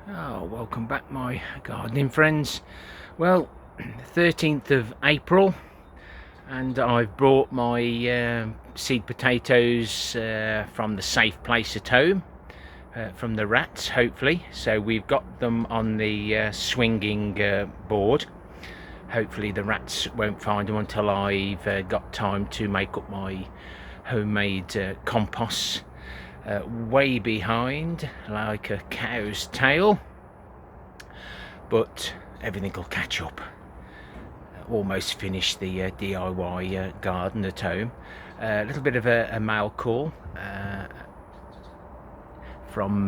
Oh, welcome back my gardening friends. Well, 13th of April and I've brought my seed potatoes from the safe place at home, from the rats hopefully. So we've got them on the swinging board. Hopefully the rats won't find them until I've got time to make up my homemade compost. Way behind, like a cow's tail, but everything will catch up. Almost finished the DIY garden at home. A little bit of a mail call from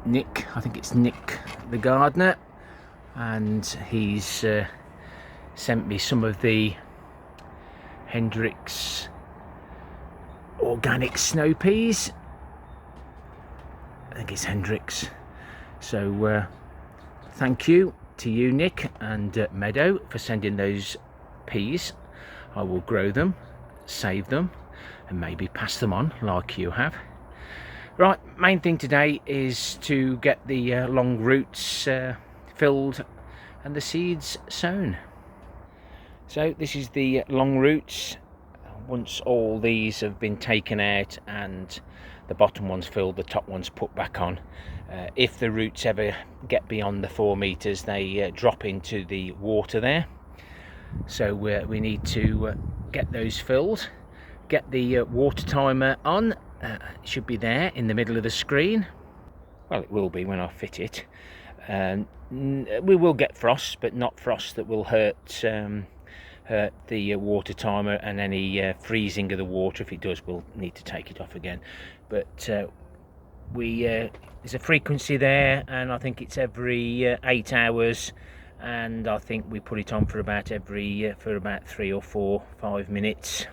Nick. I think it's Nick the gardener, and he's sent me some of the Hendrix organic snow peas. I think it's Hendrix. So thank you to you, Nick, and Meadow for sending those peas. I will grow them, save them, and maybe pass them on like you have. Right, main thing today is to get the long roots filled and the seeds sown. So this is the long roots. Once all these have been taken out and the bottom ones filled, the top ones put back on. If the roots ever get beyond the 4 meters, they drop into the water there. So we need to get those filled. Get the water timer on. It should be there in the middle of the screen. Well, it will be when I fit it. We will get frost, but not frost that will hurt the water timer, and any freezing of the water. If it does, we'll need to take it off again. But there's a frequency there, and I think it's every 8 hours, and I think we put it on for about 3 or 4, 5 minutes.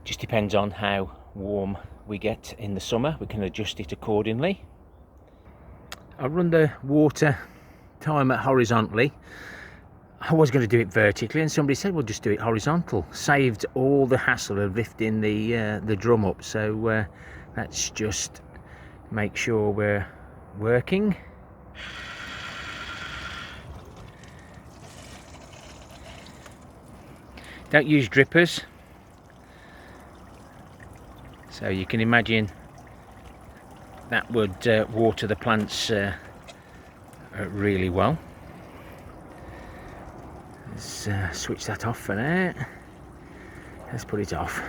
Just depends on how warm we get in the summer. We can adjust it accordingly. I run the water timer horizontally. I was going to do it vertically, and somebody said, well, just do it horizontal. Saved all the hassle of lifting the drum up. So let's just make sure we're working. Don't use drippers. So you can imagine that would water the plants really well. Let's switch that off for now. Let's put it off.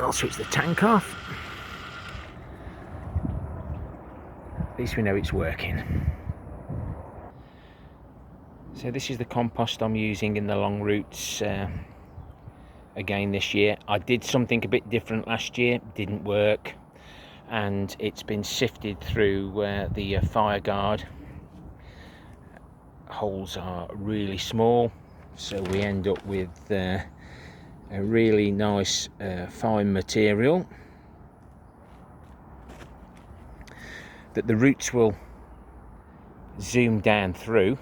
I'll switch the tank off. At least we know it's working. So this is the compost I'm using in the long roots again this year. I did something a bit different last year, didn't work, and it's been sifted through the fire guard. Holes are really small, so we end up with a really nice fine material that the roots will zoom down through,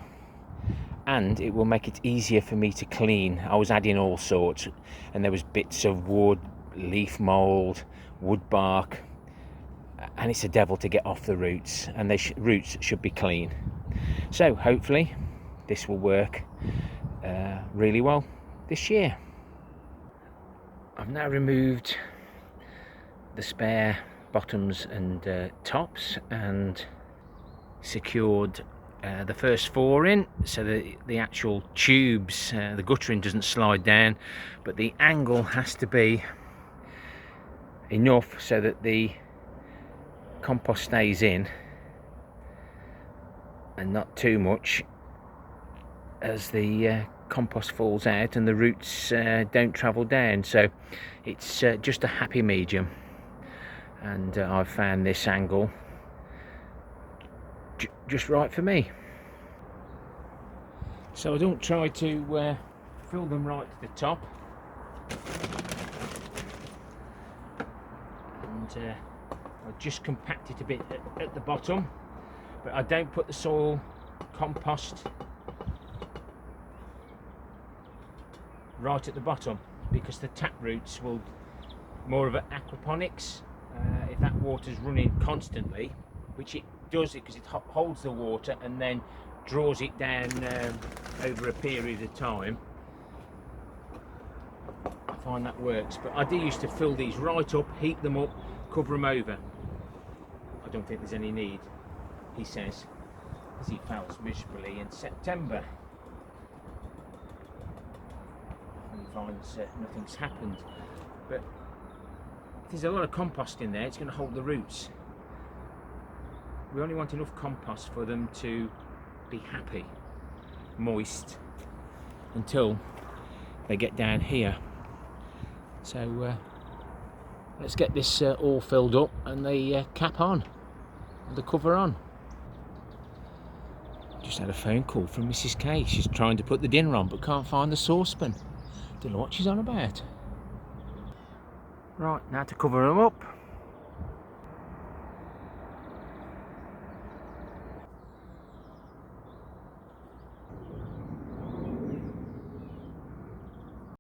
and it will make it easier for me to clean. I was adding all sorts, and there was bits of wood, leaf mould, wood bark, and it's a devil to get off the roots, and the roots should be clean. So hopefully this will work really well this year. I've now removed the spare bottoms and tops and secured the first 4 in, so that the actual tubes, the guttering doesn't slide down, but the angle has to be enough so that the compost stays in and not too much, as the compost falls out and the roots don't travel down. So it's just a happy medium, and I've found this angle just right for me. So I don't try to fill them right to the top, and I just compact it a bit at the bottom, but I don't put the soil compost right at the bottom, because the tap roots will more of an aquaponics. If that water's running constantly, which it does because it holds the water and then draws it down over a period of time. I find that works, but I do used to fill these right up, heat them up, cover them over. I don't think there's any need, he says, as he fails miserably in September and finds nothing's happened. But if there's a lot of compost in there, it's going to hold the roots. We only want enough compost for them to be happy, moist, until they get down here. So let's get this all filled up and the cap on, the cover on. Just had a phone call from Mrs. K. She's trying to put the dinner on but can't find the saucepan. Don't know what she's on about. Right, now to cover them up.